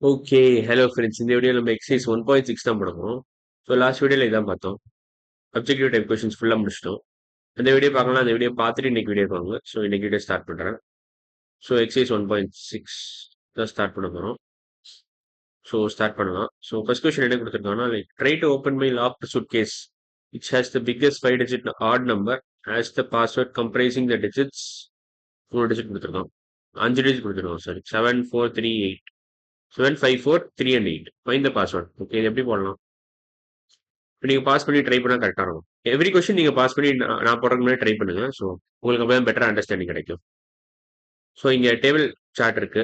Okay. Hello friends. இந்த வீடியோல நம்ம எக்சர்சைஸ் 1.6 தான் பண்ண போறோம். ஸோ லாஸ்ட் வீடியோல இதான் பார்த்தோம். அப்ஜெக்டிவ் டைப் கொஸ்டின்ஸ் ஃபுல்லா முடிச்சிட்டோம். அந்த வீடியோ பார்க்கலாம். அந்த வீடியோ பார்த்துட்டு இன்னைக்கு வீடியோ பாருங்க. ஸோ இன்னைக்கு வீடியோ ஸ்டார்ட் பண்றேன். ஸோ எக்சர்சைஸ் 1.6 தான் ஸ்டார்ட் பண்ண போறோம். ஸோ ஸ்டார்ட் பண்ணலாம். ஸோ ஃபர்ஸ்ட் கொஸ்டின் என்ன கொடுத்துருக்காங்கன்னா, like try to open my logged suitcase which has the biggest 5 digit add number as the password comprising the digits 3 digit கொடுத்துருக்கோம். 5 digit கொடுத்துருக்கோம். Sorry 7 4 3 8 7 5 4 3 and 8 find the password. Okay, இது எப்படி போடலாம்? இப்போ நீங்க pass பண்ணி ட்ரை பண்ணா கரெக்டா இருக்கும். எவ்ரி கொஸ்டின் நீங்க பாஸ் பண்ணி நான் போடுறதுக்கு முன்னாடி ட்ரை பண்ணுங்க. ஸோ உங்களுக்கு அப்பதான் பெட்டரா அண்டர்ஸ்டாண்டிங் கிடைக்கும். ஸோ இங்க டேபிள் சார்ட் இருக்கு.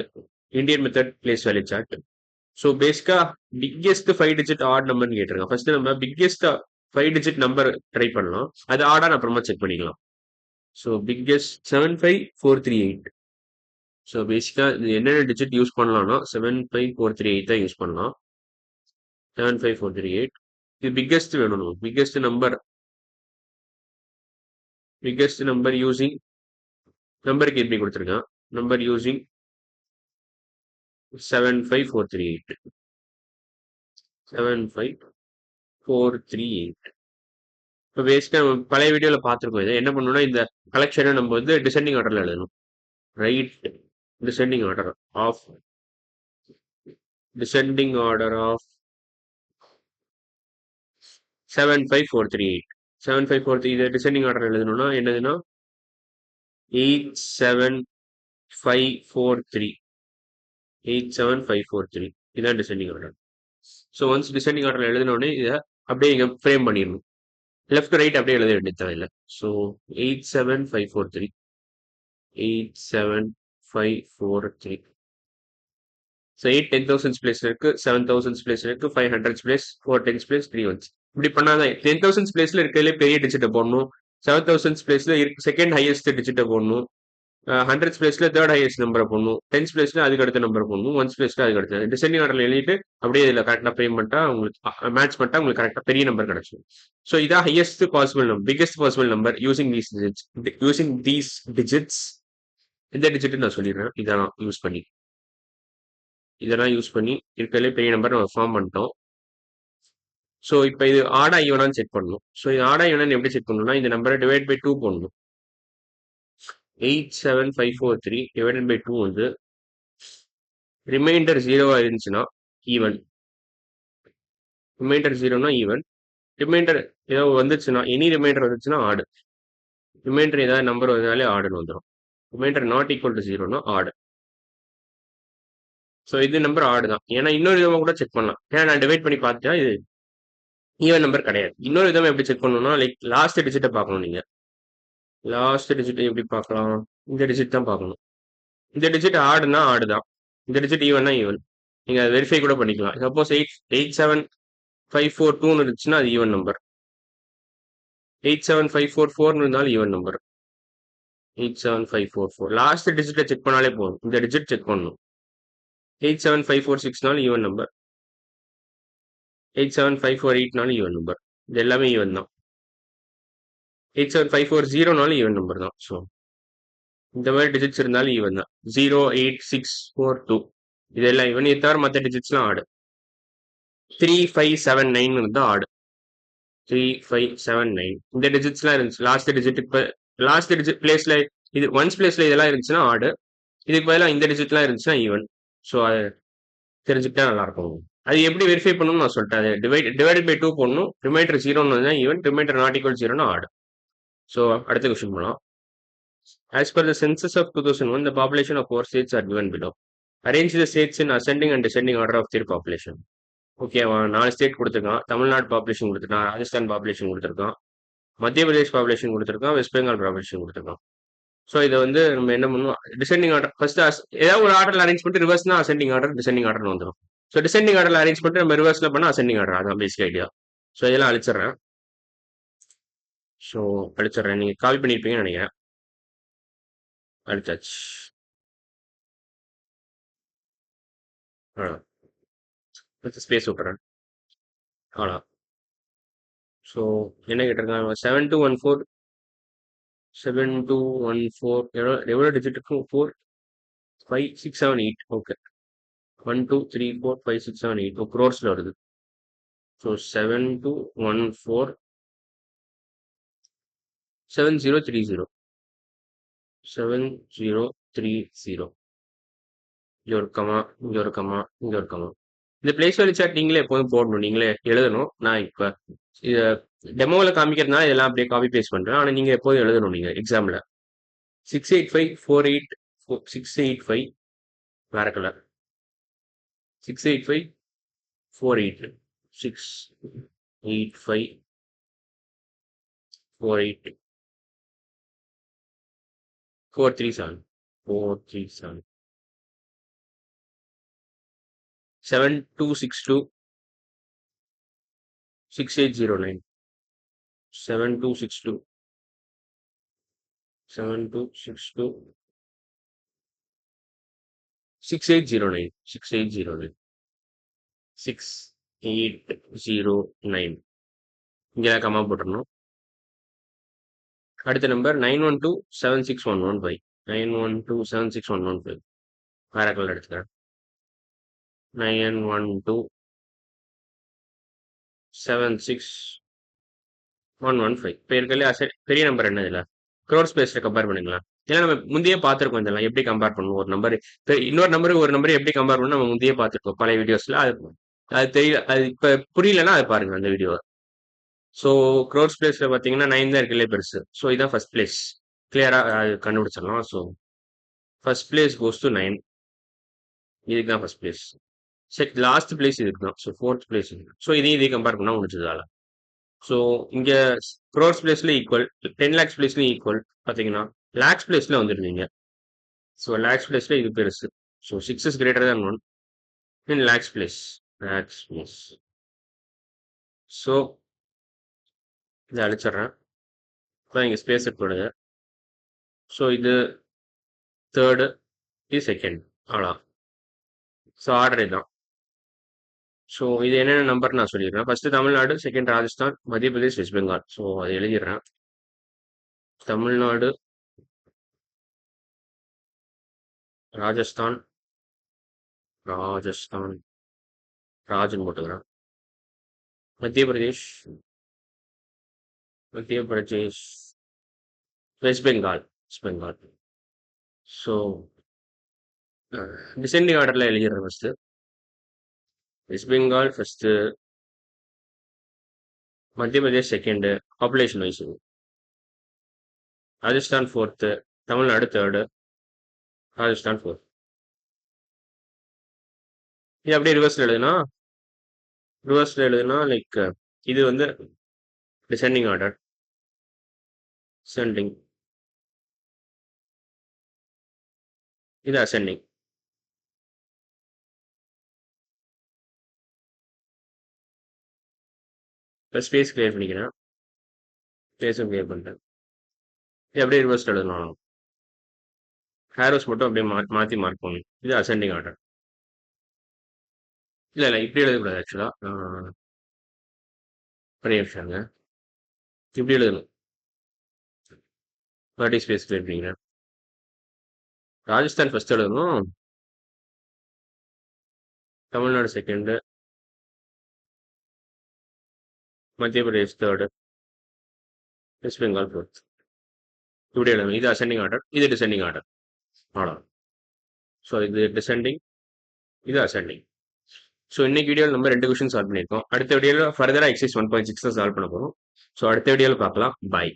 Indian method place value chart. So பேசிக்கா பிக்கெஸ்ட் 5 டிஜிட் ஆட் நம்பர்னு கேட்டிருக்கேன். ஃபர்ஸ்ட் நம்ம பிக்கெஸ்ட் 5 டிஜிட் நம்பர் ட்ரை பண்ணலாம். அது ஆடா அப்புறமா செக் பண்ணிக்கலாம். So biggest 75438. ஸோ பேசிக்கா இது என்னென்ன டிஜிட் யூஸ் பண்ணலாம்னா 75438 தான் யூஸ் பண்ணலாம். 75438. இது பிக்கெஸ்ட் வேணும். பிக்கெஸ்ட் நம்பர் யூசிங் நம்பருக்கு எப்படி கொடுத்துருக்கேன். Number using 75438. 75438. இப்போ பேசிக்கா நம்ம பழைய வீடியோல பார்த்துருக்கோம். இதை என்ன பண்ணணும்னா இந்த கலெக்ஷனை நம்ம வந்து டிசெண்டிங் ஆர்டர்ல எழுதணும். Right descending order of descending order of 75438. 754 இதை டிசெண்டிங் ஆர்டர் எழுதணும்னா என்னதுன்னா 87543. 87543 இதான் descending order. So once descending order எழுதினோடனே இதை அப்படியே இங்க ஃப்ரேம் பண்ணிடணும். லெஃப்ட் ரைட் அப்படியே எழுத வேண்டியது தேவையில்லை. ஸோ 87543. 87543. ஸோ 8 10,000 பிளேஸ் இருக்கு, 7,000 பிளேஸ் இருக்கு, 500 பிளேஸ், 4 10 பிளேஸ், 3 ஒன்ஸ். இப்படி பண்ணாதான் 10,000 பிளேஸ்ல இருக்கிறதுல பெரிய டிஜிட்டை போடணும். 7,000 பிளேஸ்ல செகண்ட் ஹையஸ்ட் டிஜிட்டை போடணும். 100 பிளேஸ்ல தேர்ட் ஹையஸ்ட் நம்பரை போடணும். 10 பிளேஸ்ல அதுக்கு அடுத்த நம்பர் போடணும். 1 பிளேஸ்ல அதுக்கு அடுத்த டிசெண்டிங் ஆர்டர்ல எழுதிட்டு அப்படியே இதுல கரெக்டா ஃப்ரேம் பண்ணிட்டா உங்களுக்கு மேட்ச் பண்ணிட்டா உங்களுக்கு கரெக்டா பெரிய நம்பர் கிடைச்சிடும். ஸோ இதான் highest possible number, biggest possible number using these digits. இந்த டிஜிட் நான் சொல்லிடுறேன். இதெல்லாம் யூஸ் பண்ணி இருக்கிறதுலே பெரிய நம்பர் நம்ம ஃபார்ம் பண்ணிட்டோம். ஸோ இப்போ இது ஆடா ஈவனான்னு செக் பண்ணணும். ஸோ இது ஆடா ஈவனான்னு எப்படி செக் பண்ணணும்னா இந்த நம்பரை டிவைட் பை 2 போடணும். 87543 டிவைடட் பை 2 வந்து ரிமைண்டர் 0 இருந்துச்சுன்னா ஈவன். ரிமைண்டர் 0னா ஈவன். ரிமைண்டர் ஏதாவது வந்துச்சுன்னா எனி ரிமைண்டர் வந்துச்சுன்னா ஆடு. ரிமைண்டர் ஏதாவது நம்பர் வந்தாலே ஆடுன்னு வந்துடும். ரிமைண்டர் நாட் ஈக்குவல் டு 0னா ஆடு. ஸோ இது நம்பர் ஆடு தான். ஏன்னா இன்னொரு விதமாக கூட செக் பண்ணலாம். ஏன்னா நான் டிவைட் பண்ணி பார்த்தா இது ஈவன் நம்பர் கிடையாது. இன்னொரு விதமா எப்படி செக் பண்ணணும்னா லைக் லாஸ்ட் டிஜிட்டை பார்க்கணும். நீங்க லாஸ்ட் டிஜிட் எப்படி பார்க்கலாம்? இந்த டிஜிட் தான் பார்க்கணும். இந்த டிஜிட் ஆடுனா ஆடு தான். இந்த டிஜிட் ஈவன்னா ஈவன். நீங்க அதை வெரிஃபை கூட பண்ணிக்கலாம். சப்போஸ் 87542 இருந்துச்சுன்னா அது ஈவன் நம்பர். 87544 இருந்தாலும் ஈவன் நம்பர். 87544 லாஸ்ட் டிஜிட்டை செக் பண்ணாலே போதும். இந்த டிஜிட் செக் பண்ணணும். 87546 ஈவன் நம்பர். 87548 even number. இது எல்லாமே ஈவன் தான். 87540 ஈவன் நம்பர் தான். ஸோ இந்த மாதிரி டிஜிட்ஸ் இருந்தாலும் ஈவன் தான். 08642 இதெல்லாம் ஈவன். இதை தவிர மற்ற டிஜிட்ஸ்லாம் ஆடு. 3579 இருந்தா ஆடு. 3579 இந்த டிஜிட்ஸ்லாம் இருந்துச்சு. லாஸ்ட் டிஜிட் பிளேஸ்ல இது ஒன்ஸ் பிளேஸ்ல இதெல்லாம் இருந்துச்சுன்னா ஆடு. இதுக்கு பதிலாக இந்த டிஜிட்லாம் இருந்துச்சுன்னா ஈவன். ஸோ அது தெரிஞ்சுக்கிட்டா நல்லா இருக்கும். அது எப்படி வெரிஃபை பண்ணணும்னு நான் சொல்லிட்டேன். அது டிவைடட் பை 2 போடணும். Remainder 0 even, remainder not equal 0 odd. So அடுத்த கொஸ்டின் போகலாம். As per the census of 2001, the population of 4 states are given below. Arrange the states in ascending and descending order of their population. ஓகேவா? 4 state கொடுத்துருக்கான். Tamil Nadu population கொடுத்துருக்கான், Rajasthan population கொடுத்துருக்கான், மத்திய Pradesh population கொடுத்துருக்கான், west Bengal population கொடுத்துருக்கான். So இதை வந்து நம்ம என்ன பண்ணுவோம்? டிசெண்டிங் ஆர்டர் ஃபர்ஸ்ட் ஏதாவது ஒரு ஆர்டர்ல அரேஞ்ச் பண்ணிட்டு ரிவர்ஸ்னா அசெண்டிங் ஆர்டர், டிசெண்டிங் ஆர்டர் வந்துடும். ஸோ டிசெண்டிங் ஆர்டர்ல அரேஞ்ச் பண்ணிட்டு நம்ம ரிவர்ஸ்ல பண்ணா அசெண்டிங் ஆர்டர். அதான் பேசிக் ஐடியா. ஸோ இதெல்லாம் அழிச்சிடுறேன். நீங்க கால் பண்ணியிருப்பீங்கன்னு நினைக்கிறேன். அழிச்சாச்சு. ஸ்பேஸ் விட்டுறேன். அவ்வளோ. ஸோ என்ன கேட்டிருக்காங்க? 7214 7214 எவ்வளோ டிஜிட் இருக்கும்? 4 5 6 7 8. ஓகே. 1 2 3 4 5 6 7 8 crores வருது. ஸோ 7214 7030 7030 இங்க ஒரு கமா, இங்க ஒரு கமா, இங்க ஒரு கமா. இந்த பிளேஸ் வேல்யூ சார்ட் நீங்களே எப்போதும் போடணும். நீங்களே எழுதணும். நான் இப்ப இத டெமோல காமிக்கிறதுனால இதெல்லாம் அப்படியே காப்பி பேஸ்ட் பண்றேன். ஆனா நீங்க எப்போதும் எழுதணும் நீங்க எக்ஸாம்ல. 685 48 685 வேற கலர் 685 48 685 48 437 437 7262 6809 7262 7262 6809 6809 6809 இங்க கமா போட்டுறணும். அடுத்த நம்பர் 912 76115 வேற கலர் எடுத்துக்கிறேன். 912 76115 இப்போ இருக்கிறதுல பெரிய நம்பர் என்ன இதுல க்ரோர் ஸ்பேஸ்ல கம்பேர் பண்ணிக்கலாம். ஏன்னா நம்ம முந்தையே பார்த்துருக்கோம் இதெல்லாம் எப்படி கம்பேர் பண்ணுவோம். ஒரு நம்பர் இன்னொரு நம்பருக்கு ஒரு நம்பர் எப்படி கம்பேர் பண்ணணும் நம்ம முந்தையே பார்த்துருக்கோம் பழைய வீடியோஸ்ல. அது தெரியல, அது இப்ப புரியலன்னா அது பாருங்க அந்த வீடியோவை. ஸோ க்ரோர் ஸ்பேஸ்ல பார்த்தீங்கன்னா 9 தான் இருக்குல்லே பெருசு. ஸோ இதான் ஃபர்ஸ்ட் பிளேஸ். கிளியரா கண்டுபிடிச்சிடலாம். So first place goes to 9. இதுக்கு தான் ஃபர்ஸ்ட் பிளேஸ். லாஸ்ட் பிளேஸ் இதுக்கு தான். So fourth place. ஸோ இதையும் கம்பேர் பண்ணா முடிஞ்சதால. ஸோ இங்க க்ரோர்ஸ் பிளேஸ்ல ஈக்குவல், 10 லேக்ஸ் பிளேஸ்லயும் ஈக்குவல். பார்த்தீங்கன்னா லேக்ஸ் பிளேஸ்ல வந்துருந்தீங்க. ஸோ லேக்ஸ் பிளேஸ்ல இது பெருசு. So 6 is greater than 1 in lakhs place. Lakhs place. So இதை அழிச்சிடுறேன். இப்போ இங்கே ஸ்பேஸ் போடுங்க. ஸோ இது தேர்டு, இது செகண்ட். அவ்வளோ. ஸோ ஆர்டர் இதுதான். ஸோ இது என்னென்ன நம்பர் நான் சொல்லிடுறேன். ஃபர்ஸ்ட் தமிழ்நாடு, செகண்ட் ராஜஸ்தான், மத்திய பிரதேஷ், வெஸ்ட் பெங்கால். ஸோ அதை எழுதிடுறேன். தமிழ்நாடு, ராஜஸ்தான், ராஜஸ்தான், ராஜன் போட்டுக்கிறேன். மத்திய பிரதேஷ், மத்திய பிரதேஷ், வெஸ்ட் பெங்கால், வெஸ்ட் பெங்கால். ஸோ டிசெண்டிங் ஆர்டர்ல எழுதிடுறேன். First West Bengal first, Madhya Pradesh second population wise, Rajasthan fourth, Tamil Nadu third, Rajasthan fourth. இது அப்படியே ரிவர்ஸ்ல எழுதுனா லைக் இது வந்து டிசெண்டிங் ஆர்டர், சென்டிங், இது அசெண்டிங். இப்போ ஸ்பேஸ் கிளியர் பண்ணிக்கிறேன். ஸ்பேஸும் கிளியர் பண்ணிட்டேன். இது அப்படியே ரிவர்ஸ்ல எழுதணும். ஹேரோஸ் மட்டும் அப்படியே மாற்றி மார்க் பண்ணணும். இது அசெண்டிங் ஆர்டர். இல்லை இப்படி எழுதக்கூடாது ஆக்சுவலா. ஒரே நிமிஷங்க, இப்படி எழுதணும். மறுபடியும் ஸ்பேஸ் கிளியர் பண்ணிக்கிறேன். ராஜஸ்தான் ஃபர்ஸ்ட் எழுதணும், தமிழ்நாடு செகண்டு, மத்திய Pradesh third, west Bengal fourth. இப்படி எழுதணும். இது அசெண்டிங் ஆர்டர், இது டிசெண்டிங் ஆர்டர். அவ்வளோ. ஸோ இது டிசெண்டிங், இது அசெண்டிங். ஸோ இன்னைக்கு வீடியோவில் நம்ம 2 கொஸ்டின் சால்வ் பண்ணியிருக்கோம். அடுத்த வீடியோவில் ஃபர்தராக எக்ஸைஸ் 1.6 சால்வ் பண்ண போகிறோம். ஸோ அடுத்த வீடியோவில் பார்க்கலாம். பாய்.